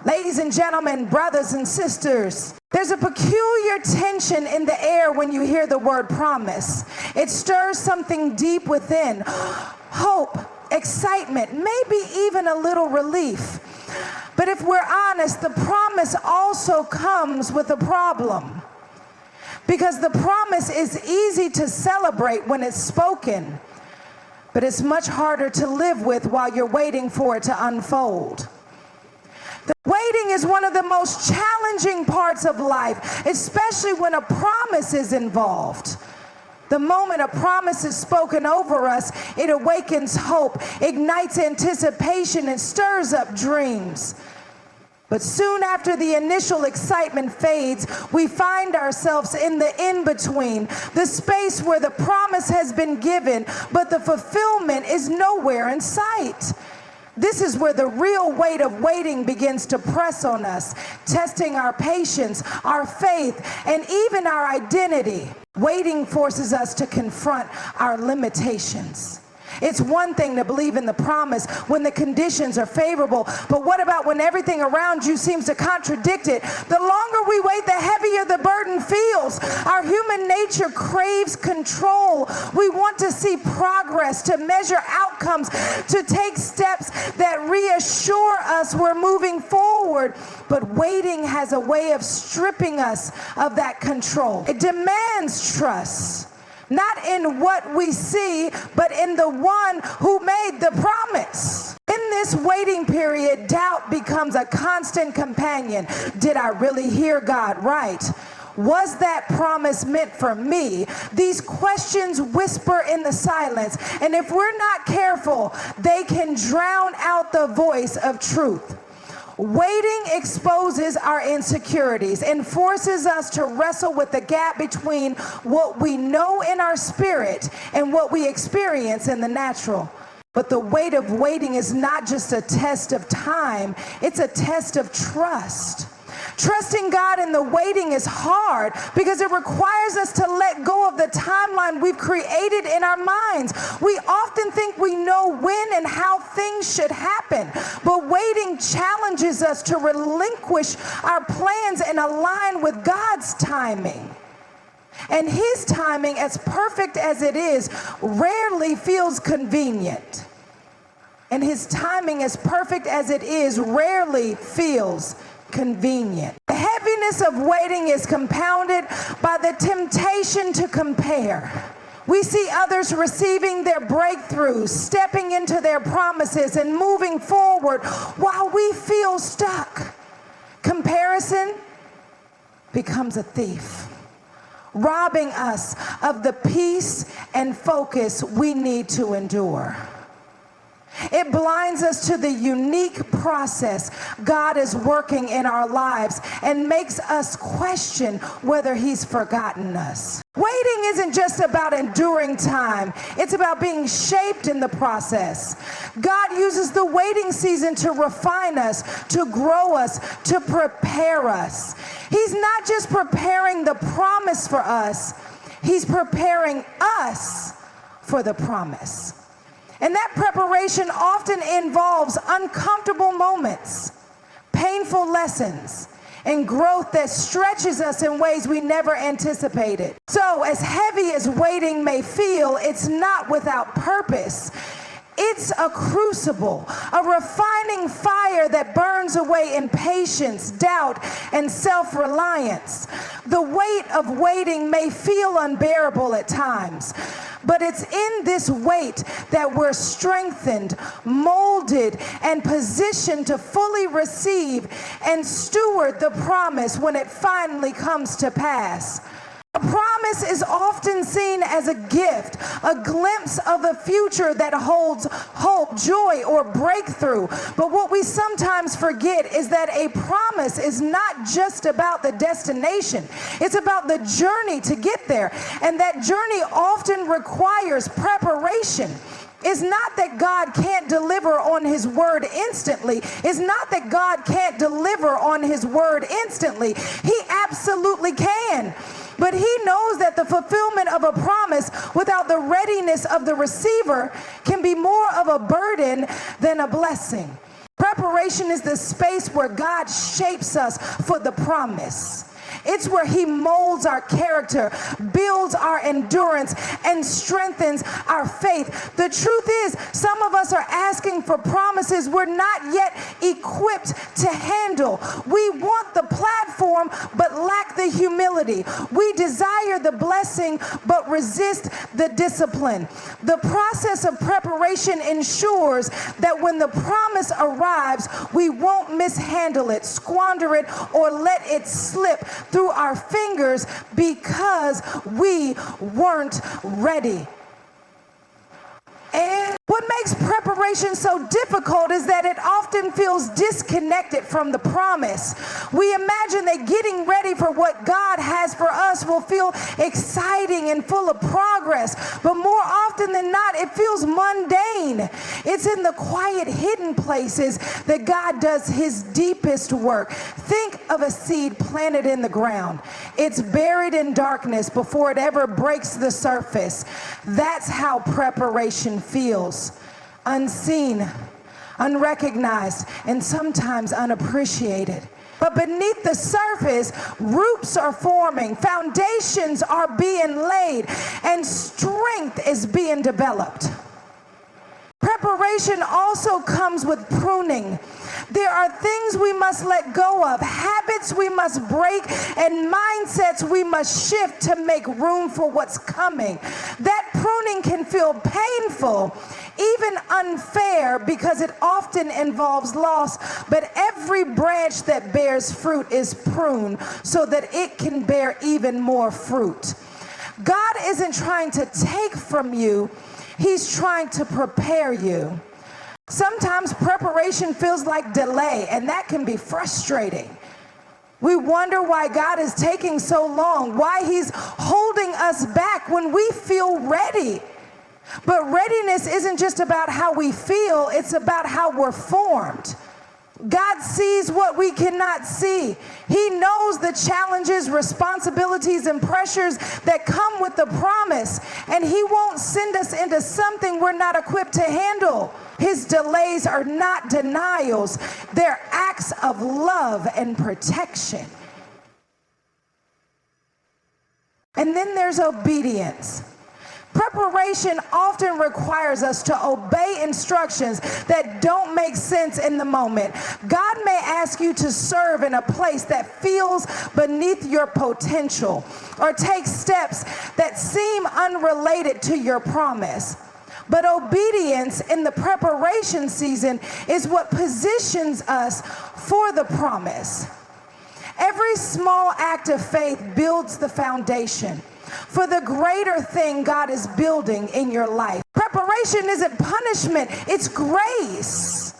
Ladies and gentlemen, brothers and sisters, there's a peculiar tension in the air when you hear the word promise. It stirs something deep within. Hope, excitement, maybe even a little relief. But if we're honest, the promise also comes with a problem. Because the promise is easy to celebrate when it's spoken, but it's much harder to live with while you're waiting for it to unfold. The waiting is one of the most challenging parts of life, especially when a promise is involved. The moment a promise is spoken over us, it awakens hope, ignites anticipation, and stirs up dreams. But soon after the initial excitement fades, we find ourselves in the in-between, the space where the promise has been given, but the fulfillment is nowhere in sight. This is where the real weight of waiting begins to press on us, testing our patience, our faith, and even our identity. Waiting forces us to confront our limitations. It's one thing to believe in the promise when the conditions are favorable, but what about when everything around you seems to contradict it? The longer we wait, the heavier the burden feels. Our human nature craves control. We want to see progress, to measure outcomes, to take steps that reassure us we're moving forward. But waiting has a way of stripping us of that control. It demands trust. Not in what we see, but in the one who made the promise. In this waiting period, doubt becomes a constant companion. Did I really hear God right? Was that promise meant for me? These questions whisper in the silence, and if we're not careful, they can drown out the voice of truth. Waiting exposes our insecurities and forces us to wrestle with the gap between what we know in our spirit and what we experience in the natural. But the weight of waiting is not just a test of time, it's a test of trust. Trusting God in the waiting is hard because it requires us to let go of the timeline we've created in our minds. We often think we know when and how things should happen, but waiting challenges us to relinquish our plans and align with God's timing. And His timing, as perfect as it is, rarely feels convenient. And His timing, as perfect as it is, rarely feels convenient. The heaviness of waiting is compounded by the temptation to compare. We see others receiving their breakthroughs, stepping into their promises, and moving forward while we feel stuck. Comparison becomes a thief, robbing us of the peace and focus we need to endure. It blinds us to the unique process God is working in our lives and makes us question whether He's forgotten us. Waiting isn't just about enduring time. It's about being shaped in the process. God uses the waiting season to refine us, to grow us, to prepare us. He's not just preparing the promise for us, He's preparing us for the promise. And that preparation often involves uncomfortable moments, painful lessons, and growth that stretches us in ways we never anticipated. So, as heavy as waiting may feel, it's not without purpose. It's a crucible, a refining fire that burns away impatience, doubt, and self-reliance. The weight of waiting may feel unbearable at times, but it's in this weight that we're strengthened, molded, and positioned to fully receive and steward the promise when it finally comes to pass. A promise is often seen as a gift, a glimpse of a future that holds hope, joy, or breakthrough. But what we sometimes forget is that a promise is not just about the destination. It's about the journey to get there. And that journey often requires preparation. It's not that God can't deliver on His word instantly. It's not that God can't deliver on His word instantly. He absolutely can. But He knows that the fulfillment of a promise without the readiness of the receiver can be more of a burden than a blessing. Preparation is the space where God shapes us for the promise. It's where he molds our character, builds our endurance, and strengthens our faith. The truth is, some of us are asking for promises we're not yet equipped to handle. We want the platform, but lack the humility. We desire the blessing, but resist the discipline. The process of preparation ensures that when the promise arrives, we won't mishandle it, squander it, or let it slip through our fingers because we weren't ready. And what makes preparation so difficult is that it often feels disconnected from the promise. We imagine that getting ready for what God has for us will feel exciting and full of progress, but more often than not, it feels mundane. It's in the quiet, hidden places that God does his deepest work. Think of a seed planted in the ground. It's buried in darkness before it ever breaks the surface. That's how preparation feels. Unseen, unrecognized, and sometimes unappreciated. But beneath the surface, roots are forming, foundations are being laid, and strength is being developed. Preparation also comes with pruning. There are things we must let go of, habits we must break, and mindsets we must shift to make room for what's coming. That pruning can feel painful, even unfair, because it often involves loss, but every branch that bears fruit is pruned so that it can bear even more fruit. God isn't trying to take from you, he's trying to prepare you. Sometimes preparation feels like delay, and that can be frustrating. We wonder why God is taking so long, why he's holding us back when we feel ready. But readiness isn't just about how we feel, it's about how we're formed. God sees what we cannot see. He knows the challenges, responsibilities, and pressures that come with the promise, and he won't send us into something we're not equipped to handle. His delays are not denials. They're acts of love and protection. And then there's obedience. Preparation often requires us to obey instructions that don't make sense in the moment. God may ask you to serve in a place that feels beneath your potential, or take steps that seem unrelated to your promise. But obedience in the preparation season is what positions us for the promise. Every small act of faith builds the foundation for the greater thing God is building in your life. Preparation isn't punishment, it's grace.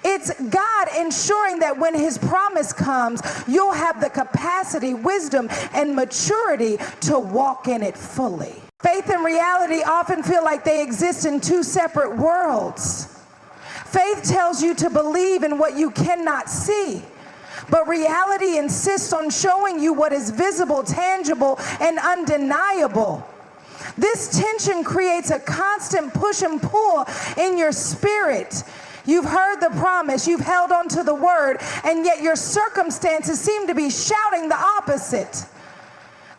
It's God ensuring that when his promise comes, you'll have the capacity, wisdom, and maturity to walk in it fully. Faith and reality often feel like they exist in two separate worlds. Faith tells you to believe in what you cannot see, but reality insists on showing you what is visible, tangible, and undeniable. This tension creates a constant push and pull in your spirit. You've heard the promise, you've held on to the word, and yet your circumstances seem to be shouting the opposite.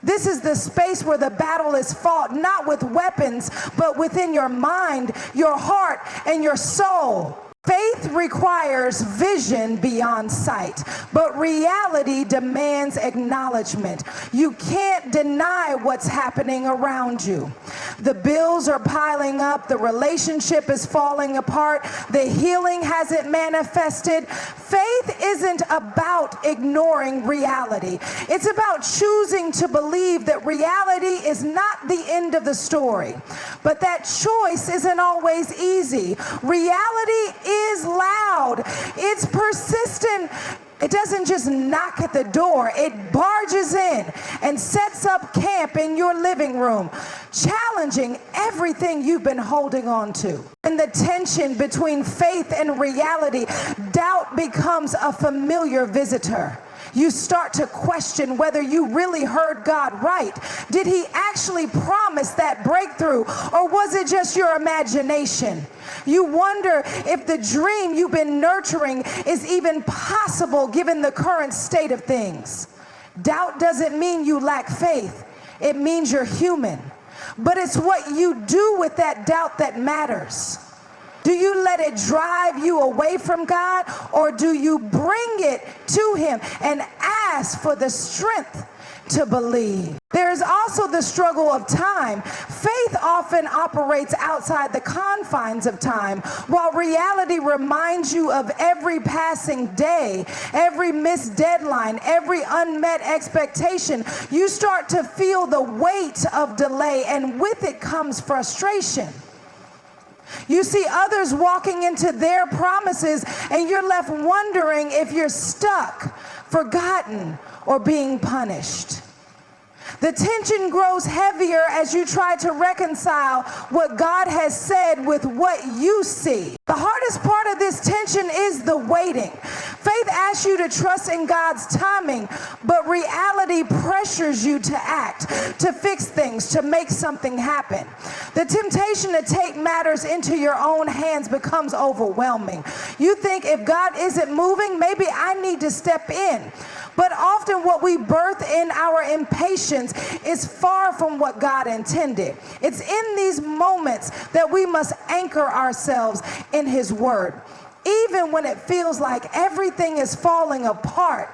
This is the space where the battle is fought, not with weapons, but within your mind, your heart, and your soul. Faith requires vision beyond sight, but reality demands acknowledgement. You can't deny what's happening around you. The bills are piling up, the relationship is falling apart, the healing hasn't manifested. Faith isn't about ignoring reality. It's about choosing to believe that reality is not the end of the story. But that choice isn't always easy. Reality is loud. It's persistent. It doesn't just knock at the door. It barges in and sets up camp in your living room, challenging everything you've been holding on to. In the tension between faith and reality, doubt becomes a familiar visitor. You start to question whether you really heard God right. Did he actually promise that breakthrough, or was it just your imagination? You wonder if the dream you've been nurturing is even possible given the current state of things. Doubt doesn't mean you lack faith. It means you're human. But it's what you do with that doubt that matters. Do you let it drive you away from God, or do you bring it to him and ask for the strength to believe? There is also the struggle of time. Faith often operates outside the confines of time, while reality reminds you of every passing day, every missed deadline, every unmet expectation. You start to feel the weight of delay, and with it comes frustration. You see others walking into their promises, and you're left wondering if you're stuck, forgotten, or being punished. The tension grows heavier as you try to reconcile what God has said with what you see. The hardest part of this tension is the waiting. Faith asks you to trust in God's timing, but reality pressures you to act, to fix things, to make something happen. The temptation to take matters into your own hands becomes overwhelming. You think, if God isn't moving, maybe I need to step in. But often what we birth in our impatience is far from what God intended. It's in these moments that we must anchor ourselves in his word, even when it feels like everything is falling apart.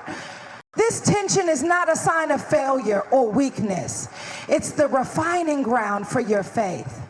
This tension is not a sign of failure or weakness. It's the refining ground for your faith.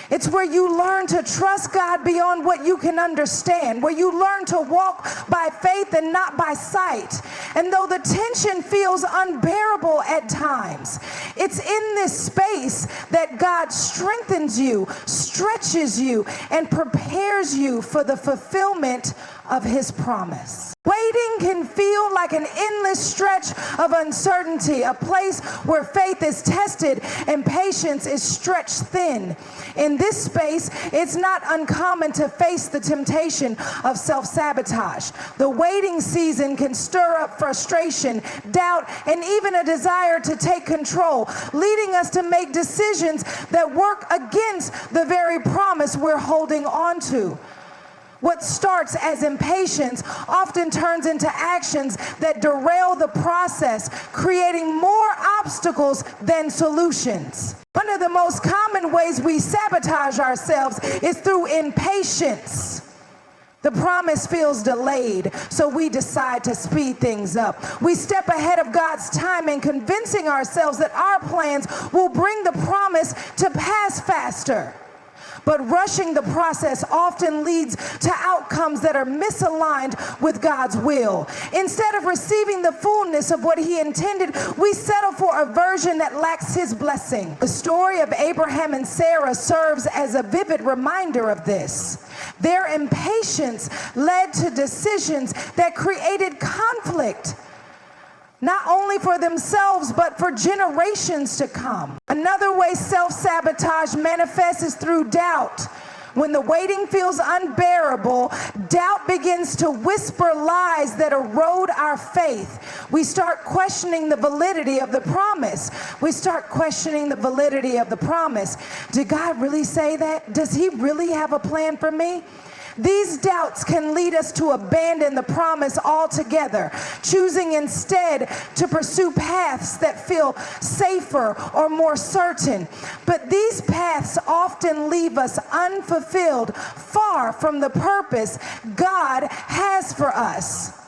It's where you learn to trust God beyond what you can understand, where you learn to walk by faith and not by sight. And though the tension feels unbearable at times, it's in this space that God strengthens you, stretches you, and prepares you for the fulfillment of his promise. Waiting can feel like an endless stretch of uncertainty, a place where faith is tested and patience is stretched thin. In this space, it's not uncommon to face the temptation of self-sabotage. The waiting season can stir up frustration, doubt, and even a desire to take control, leading us to make decisions that work against the very promise we're holding on to. What starts as impatience often turns into actions that derail the process, creating more obstacles than solutions. One of the most common ways we sabotage ourselves is through impatience. The promise feels delayed, so we decide to speed things up. We step ahead of God's timing, convincing ourselves that our plans will bring the promise to pass faster. But rushing the process often leads to outcomes that are misaligned with God's will. Instead of receiving the fullness of what he intended, we settle for a version that lacks his blessing. The story of Abraham and Sarah serves as a vivid reminder of this. Their impatience led to decisions that created conflict, not only for themselves, but for generations to come. Another way self-sabotage manifests is through doubt. When the waiting feels unbearable, doubt begins to whisper lies that erode our faith. We start questioning the validity of the promise. Did God really say that? Does he really have a plan for me? These doubts can lead us to abandon the promise altogether, choosing instead to pursue paths that feel safer or more certain. But these paths often leave us unfulfilled, far from the purpose God has for us.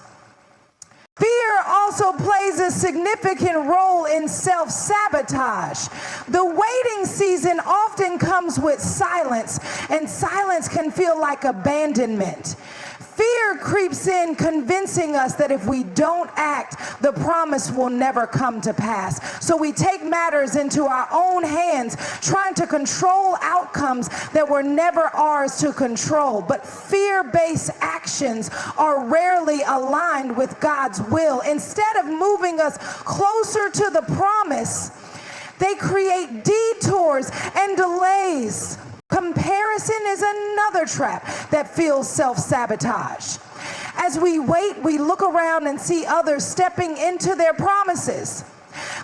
Fear also plays a significant role in self-sabotage. The waiting season often comes with silence, and silence can feel like abandonment. Fear creeps in, convincing us that if we don't act, the promise will never come to pass. So we take matters into our own hands, trying to control outcomes that were never ours to control. But fear-based actions are rarely aligned with God's will. Instead of moving us closer to the promise, they create detours and delays. Comparison is another trap that fuels self-sabotage. As we wait, we look around and see others stepping into their promises.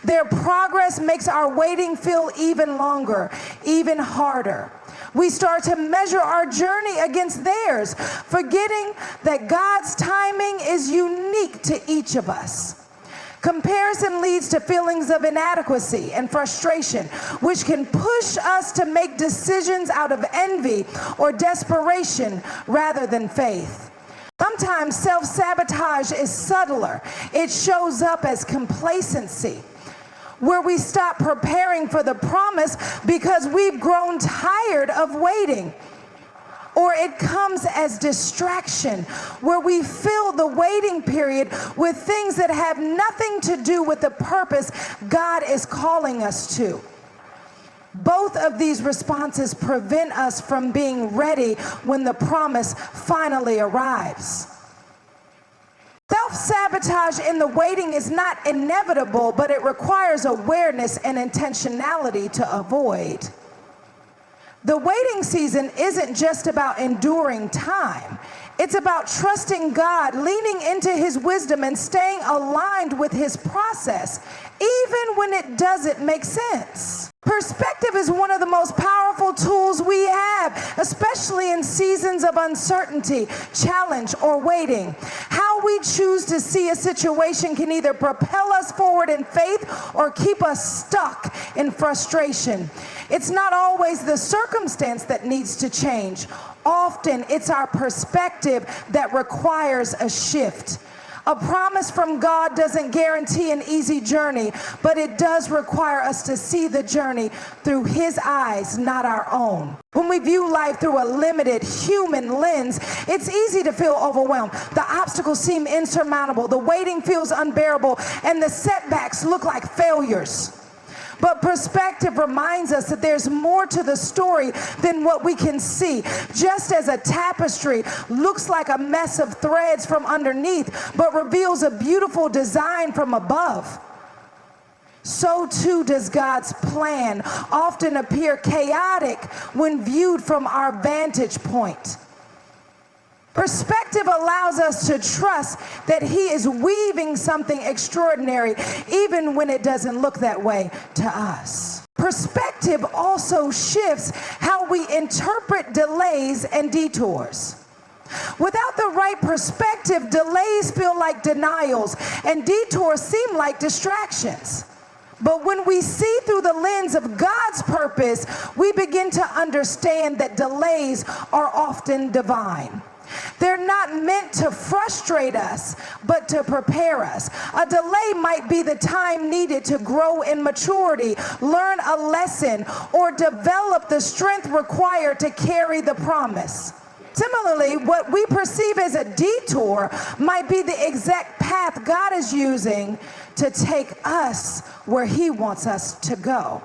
Their progress makes our waiting feel even longer, even harder. We start to measure our journey against theirs, forgetting that God's timing is unique to each of us. Comparison leads to feelings of inadequacy and frustration, which can push us to make decisions out of envy or desperation rather than faith. Sometimes self-sabotage is subtler. It shows up as complacency, where we stop preparing for the promise because we've grown tired of waiting. Or it comes as distraction, where we fill the waiting period with things that have nothing to do with the purpose God is calling us to. Both of these responses prevent us from being ready when the promise finally arrives. Self-sabotage in the waiting is not inevitable, but it requires awareness and intentionality to avoid. The waiting season isn't just about enduring time. It's about trusting God, leaning into His wisdom, and staying aligned with His process, even when it doesn't make sense. Perspective is one of the most powerful tools we have, especially in seasons of uncertainty, challenge, or waiting. How we choose to see a situation can either propel us forward in faith or keep us stuck in frustration. It's not always the circumstance that needs to change. Often it's our perspective that requires a shift. A promise from God doesn't guarantee an easy journey, but it does require us to see the journey through His eyes, not our own. When we view life through a limited human lens, it's easy to feel overwhelmed. The obstacles seem insurmountable, the waiting feels unbearable, and the setbacks look like failures. But perspective reminds us that there's more to the story than what we can see. Just as a tapestry looks like a mess of threads from underneath, but reveals a beautiful design from above, so too does God's plan often appear chaotic when viewed from our vantage point. Perspective allows us to trust that He is weaving something extraordinary, even when it doesn't look that way to us. Perspective also shifts how we interpret delays and detours. Without the right perspective, delays feel like denials, and detours seem like distractions. But when we see through the lens of God's purpose, we begin to understand that delays are often divine. They're not meant to frustrate us, but to prepare us. A delay might be the time needed to grow in maturity, learn a lesson, or develop the strength required to carry the promise. Similarly, what we perceive as a detour might be the exact path God is using to take us where He wants us to go.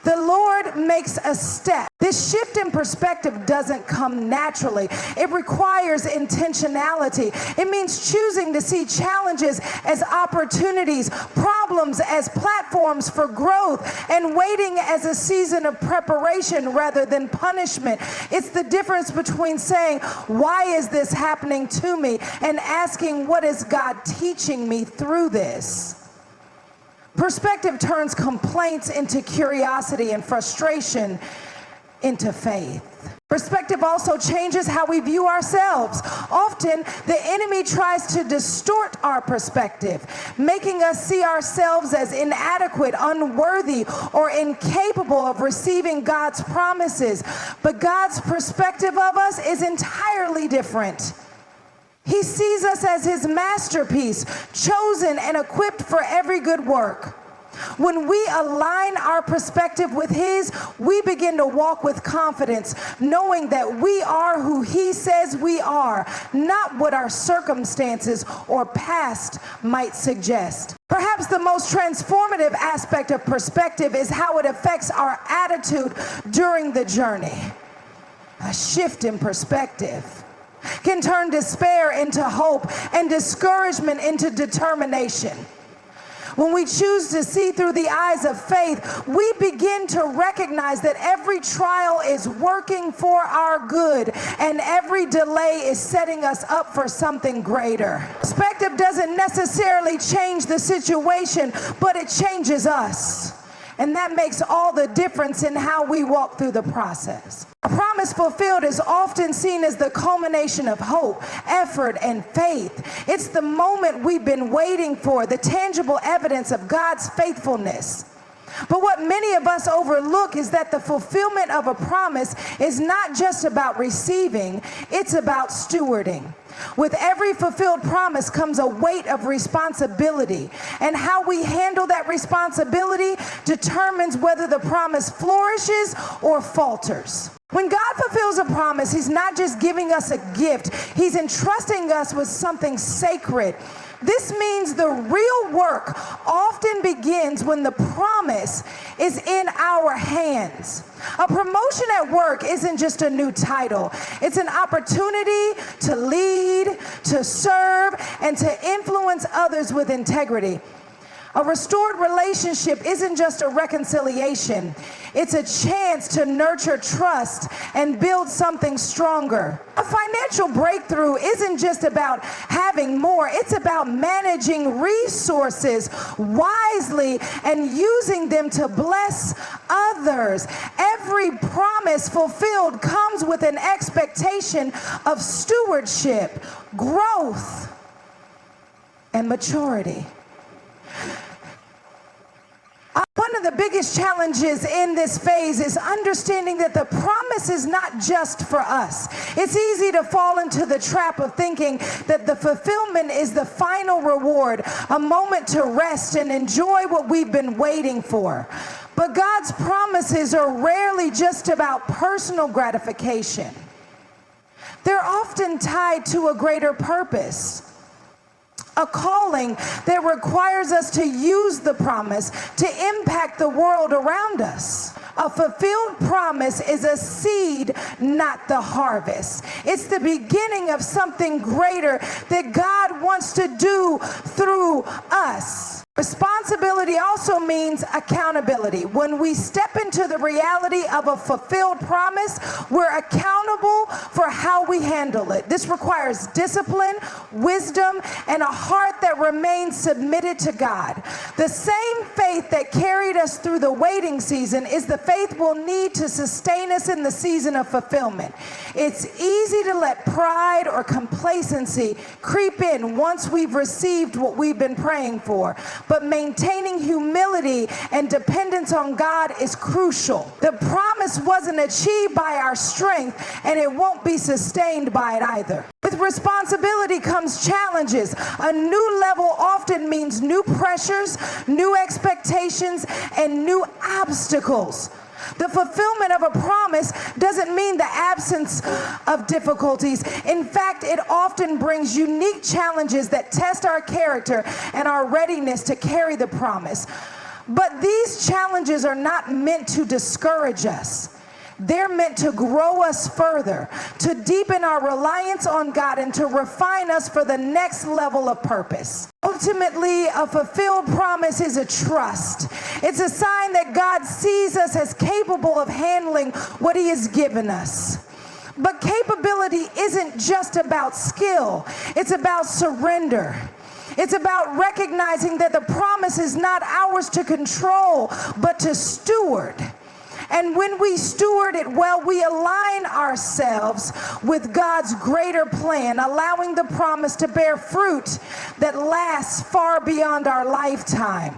The Lord makes a step. This shift in perspective doesn't come naturally. It requires intentionality. It means choosing to see challenges as opportunities, problems as platforms for growth, and waiting as a season of preparation rather than punishment. It's the difference between saying, "Why is this happening to me?" and asking, "What is God teaching me through this?" Perspective turns complaints into curiosity and frustration into faith. Perspective also changes how we view ourselves. Often, the enemy tries to distort our perspective, making us see ourselves as inadequate, unworthy, or incapable of receiving God's promises. But God's perspective of us is entirely different. He sees us as His masterpiece, chosen and equipped for every good work. When we align our perspective with His, we begin to walk with confidence, knowing that we are who He says we are, not what our circumstances or past might suggest. Perhaps the most transformative aspect of perspective is how it affects our attitude during the journey. A shift in perspective can turn despair into hope and discouragement into determination. When we choose to see through the eyes of faith, we begin to recognize that every trial is working for our good and every delay is setting us up for something greater. Perspective doesn't necessarily change the situation, but it changes us. And that makes all the difference in how we walk through the process. A promise fulfilled is often seen as the culmination of hope, effort, and faith. It's the moment we've been waiting for, the tangible evidence of God's faithfulness. But what many of us overlook is that the fulfillment of a promise is not just about receiving, it's about stewarding. With every fulfilled promise comes a weight of responsibility, and how we handle that responsibility determines whether the promise flourishes or falters. When God fulfills a promise, He's not just giving us a gift, He's entrusting us with something sacred. This means the real work often begins when the promise is in our hands. A promotion at work isn't just a new title. It's an opportunity to lead, to serve, and to influence others with integrity. A restored relationship isn't just a reconciliation. It's a chance to nurture trust and build something stronger. A financial breakthrough isn't just about having more. It's about managing resources wisely and using them to bless others. Every promise fulfilled comes with an expectation of stewardship, growth, and maturity. One of the biggest challenges in this phase is understanding that the promise is not just for us. It's easy to fall into the trap of thinking that the fulfillment is the final reward, a moment to rest and enjoy what we've been waiting for. But God's promises are rarely just about personal gratification. They're often tied to a greater purpose. A calling that requires us to use the promise to impact the world around us. A fulfilled promise is a seed, not the harvest. It's the beginning of something greater that God wants to do through us. Responsibility also means accountability. When we step into the reality of a fulfilled promise, we're accountable for how we handle it. This requires discipline, wisdom, and a heart that remains submitted to God. The same faith that carried us through the waiting season is the faith we'll need to sustain us in the season of fulfillment. It's easy to let pride or complacency creep in once we've received what we've been praying for. But maintaining humility and dependence on God is crucial. The promise wasn't achieved by our strength, and it won't be sustained by it either. With responsibility comes challenges. A new level often means new pressures, new expectations, and new obstacles. The fulfillment of a promise doesn't mean the absence of difficulties. In fact, it often brings unique challenges that test our character and our readiness to carry the promise. But these challenges are not meant to discourage us. They're meant to grow us further, to deepen our reliance on God, and to refine us for the next level of purpose. Ultimately, a fulfilled promise is a trust. It's a sign that God sees us as capable of handling what He has given us. But capability isn't just about skill. It's about surrender. It's about recognizing that the promise is not ours to control, but to steward. And when we steward it well, we align ourselves with God's greater plan, allowing the promise to bear fruit that lasts far beyond our lifetime.